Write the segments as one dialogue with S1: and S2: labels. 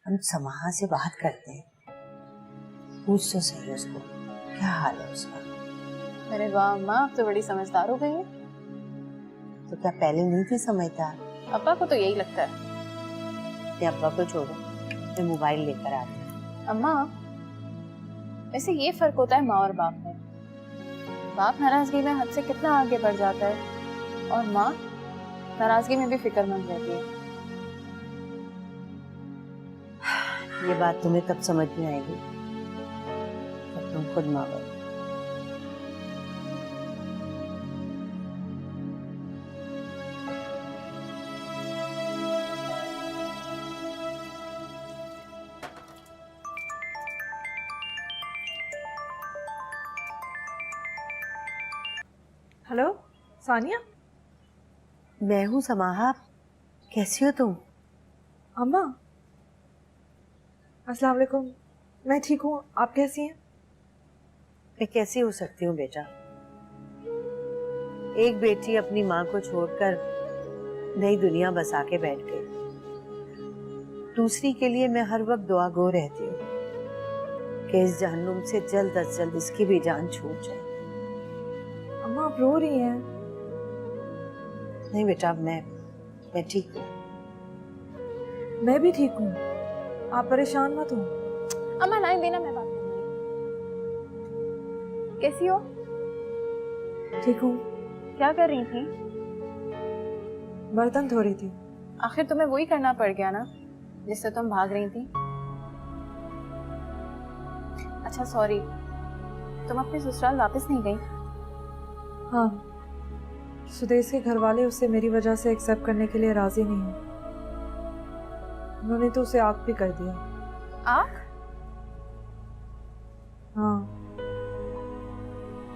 S1: हम समाहा से बात करते हैं, पूछ तो सही उसको क्या हाल है उसका।
S2: अरे वाह अम्मा, आप तो बड़ी समझदार हो गई हैं।
S1: तो क्या पहले नहीं थी समझदार?
S2: अब्बा को तो यही लगता है।
S1: ये अब्बा को छोड़ो, मैं मोबाइल लेकर आती हूँ।
S2: अम्मा, वैसे ये फर्क होता है माँ और बाप में। बाप नाराजगी में हद से कितना आगे बढ़ जाता है और माँ नाराजगी में भी फिक्रमंद रहती है।
S1: ये बात तुम्हें तब समझ में आएगी जब तुम खुद माँ बनो।
S3: हेलो सानिया।
S1: मैं हूँ समाहा, कैसी हो तुम?
S3: अम्मा अस्सलाम वालेकुम। मैं ठीक हूँ, आप कैसी हैं?
S1: मैं कैसी हो सकती हूँ बेटा? एक बेटी अपनी माँ को छोड़कर नई दुनिया बसा के बैठ गई, दूसरी के लिए मैं हर वक्त दुआ गो रहती हूँ कि इस जहन्नुम से जल्द अज जल्द इसकी भी जान छूट जाए।
S3: अम्मा आप रो रही हैं?
S1: नहीं बेटा, मैं ठीक हूँ।
S3: मैं भी ठीक हूँ, आप परेशान मत हो।
S2: अम्मा लाइन देना, मैं बात करूंगी। कैसी हो?
S3: ठीक हूँ।
S2: क्या कर रही थी?
S3: बर्तन धो रही थी।
S2: आखिर तुम्हें वही करना पड़ गया ना जिससे तुम भाग रही थी। अच्छा सॉरी, तुम अपने ससुराल वापस नहीं गई?
S3: हाँ, सुदेश के घर वाले उसे मेरी वजह से एक्सेप्ट करने के लिए राजी नहीं हैं। उन्होंने तो उसे आग भी कर दिया।
S2: आग?
S3: हाँ,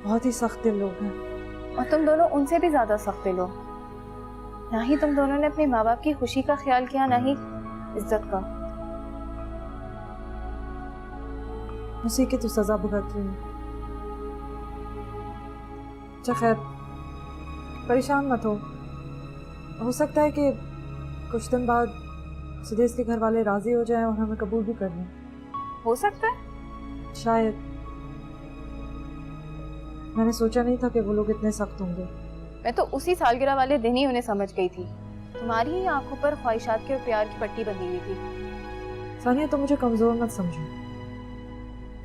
S3: बहुत ही सख्त दिल लोग हैं।
S2: और तुम दोनों उनसे भी ज्यादा सख्त दिल हो। ना ही तुम दोनों ने अपने माँ बाप की खुशी का ख्याल किया, ना ही इज्जत का।
S3: उसी की तो सजा भुगत रही हूँ। अच्छा खैर, परेशान मत हो सकता है कि कुछ दिन बाद सुदेश के घर वाले राजी हो जाएं और हमें कबूल भी कर लें।
S2: हो सकता है।
S3: शायद। मैंने सोचा नहीं था कि वो लोग इतने सख्त होंगे।
S2: मैं तो उसी सालगिरह वाले दिन ही उन्हें समझ गई थी। तुम्हारी ही आंखों पर ख्वाहिशात के और प्यार की पट्टी बंधी हुई थी।
S3: सानिया तुम मुझे कमजोर मत समझो,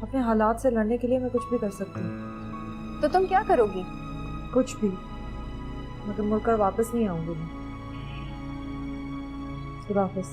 S3: अपने हालात से लड़ने के लिए मैं कुछ भी कर सकती हूँ।
S2: तो तुम क्या करोगी?
S3: कुछ भी, मगर मुड़कर वापस नहीं आऊंगी मैं। खुदा हाफिज़।